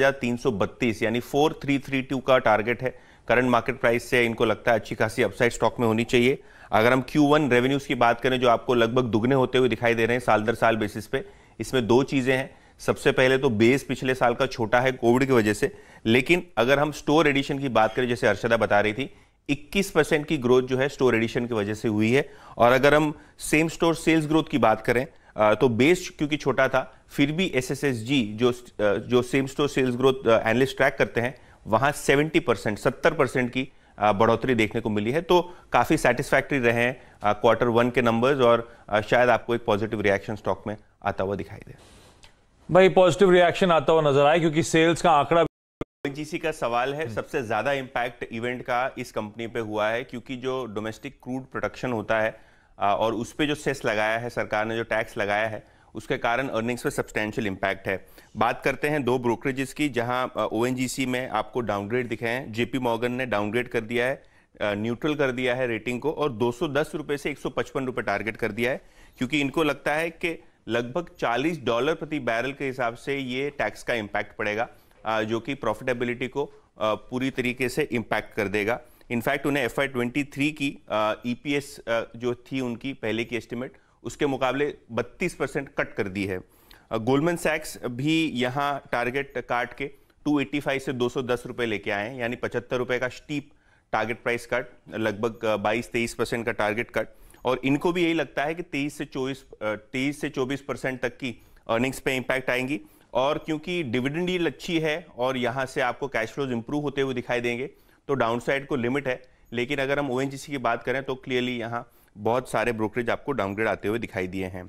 332 यानी 4332 का टारगेट है। करंट मार्केट प्राइस से इनको लगता है अच्छी खासी अपसाइड स्टॉक में होनी चाहिए। अगर हम Q1 रेवेन्यूज की बात करें जो आपको लगभग दुगने होते हुए दिखाई दे रहे हैं साल दर साल बेसिस पे, इसमें दो चीजें हैं। सबसे पहले तो बेस पिछले साल का छोटा है कोविड की वजह से, लेकिन अगर हम स्टोर एडिशन की बात करें जैसे अर्शदा बता रही थी 21% की ग्रोथ जो है स्टोर एडिशन की वजह से हुई है। और अगर हम सेम स्टोर सेल्स ग्रोथ की बात करें तो बेस क्योंकि छोटा था फिर भी SSSG जो same store sales growth analyst track करते हैं वहां 70% की बढ़ोतरी देखने को मिली है। तो काफी सेटिस्फैक्टरी रहे हैं Q1 के नंबर्स और शायद आपको एक पॉजिटिव रिएक्शन स्टॉक में आता हुआ दिखाई दे। भाई पॉजिटिव रिएक्शन आता हुआ नजर आया क्योंकि सेल्स का आंकड़ा ONGC का सवाल है। सबसे ज्यादा इंपैक्ट इवेंट का इस कंपनी पे हुआ है क्योंकि जो डोमेस्टिक क्रूड प्रोडक्शन होता है और उस पे जो सेस लगाया है सरकार ने, जो टैक्स लगाया है, उसके कारण अर्निंग्स पे सब्सटेंशियल इंपैक्ट है। बात करते हैं दो ब्रोकरेजेस की जहां ONGC में आपको डाउनग्रेड दिखे हैं। JP मॉर्गन ने डाउनग्रेड कर दिया है, न्यूट्रल कर दिया है रेटिंग को और 210 रुपए से 155 रुपए टारगेट कर दिया है क्योंकि इनको लगता है कि लगभग $40 प्रति बैरल के हिसाब से ये टैक्स का इंपैक्ट पड़ेगा जो कि प्रॉफिटेबिलिटी को पूरी तरीके से इंपैक्ट कर देगा। इनफैक्ट उन्हें FY23 की EPS जो थी उनकी पहले की एस्टिमेट उसके मुकाबले 32% कट कर दी है। गोल्डमैन सैक्स भी यहाँ टारगेट काट के 285 से 210 रुपए लेके आए हैं यानी 75 रुपए का स्टीप टारगेट प्राइस कट, लगभग 22-23% का टारगेट कट। और इनको भी यही लगता है कि 23 से 24% तक की अर्निंग्स पे इंपैक्ट आएंगी। और क्योंकि डिविडेंड यील्ड अच्छी है और यहाँ से आपको कैश फ्लोज इंप्रूव होते हुए दिखाई देंगे तो डाउनसाइड को लिमिट है। लेकिन अगर हम ONGC की बात करें तो क्लियरली यहाँ बहुत सारे ब्रोकरेज आपको डाउनग्रेड आते हुए दिखाई दिए हैं।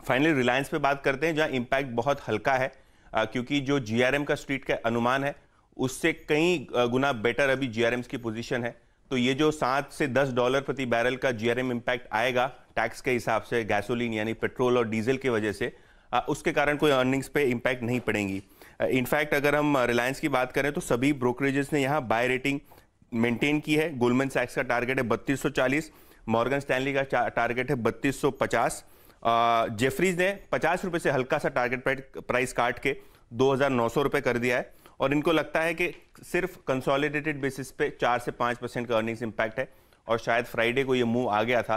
फाइनली रिलायंस पे बात करते हैं जहाँ इंपैक्ट बहुत हल्का है क्योंकि जो GRM का स्ट्रीट का अनुमान है उससे कई गुना बेटर अभी GRMs की पोजीशन है। तो ये जो $7 से $10 प्रति बैरल का GRM इंपैक्ट आएगा टैक्स के हिसाब से गैसोलीन यानी पेट्रोल और डीजल की वजह से, उसके कारण कोई अर्निंग्स पे इंपैक्ट नहीं पड़ेंगी। इनफैक्ट अगर हम रिलायंस की बात करें तो सभी ब्रोकरेजेस ने यहाँ बाय रेटिंग मेंटेन की है। गोल्डमैन सैक्स का टारगेट है 3240, मॉर्गन स्टैनली का टारगेट है 3250, जेफरीज ने 50 रुपए से हल्का सा टारगेट प्राइस काट के 2900 रुपए कर दिया है। और इनको लगता है कि सिर्फ कंसोलिडेटेड बेसिस पे 4 से 5% का अर्निंग्स इंपैक्ट है और शायद फ्राइडे को ये मूव आ गया था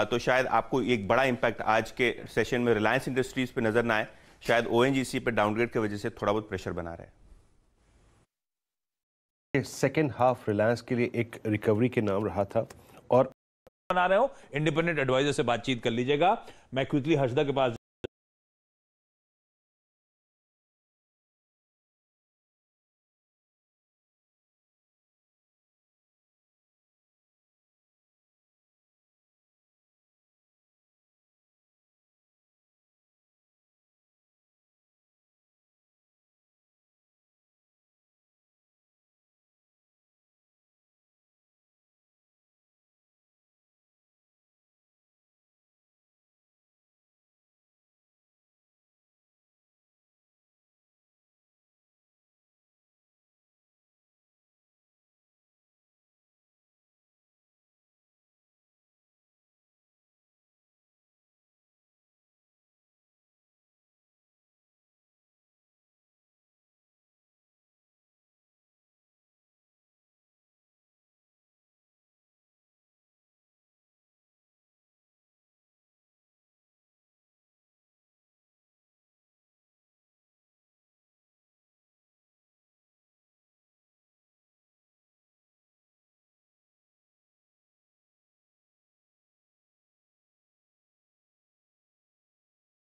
तो शायद आपको एक बड़ा इंपैक्ट आज के सेशन में रिलायंस इंडस्ट्रीज पे नजर ना आए। शायद ONGC पे डाउनग्रेड की वजह से थोड़ा बहुत प्रेशर बना रहा है। सेकेंड हाफ रिलायंस के लिए एक रिकवरी के नाम रहा था और बना रहे हो, इंडिपेंडेंट एडवाइजर से बातचीत कर लीजिएगा। मैं क्विकली हर्षदा के पास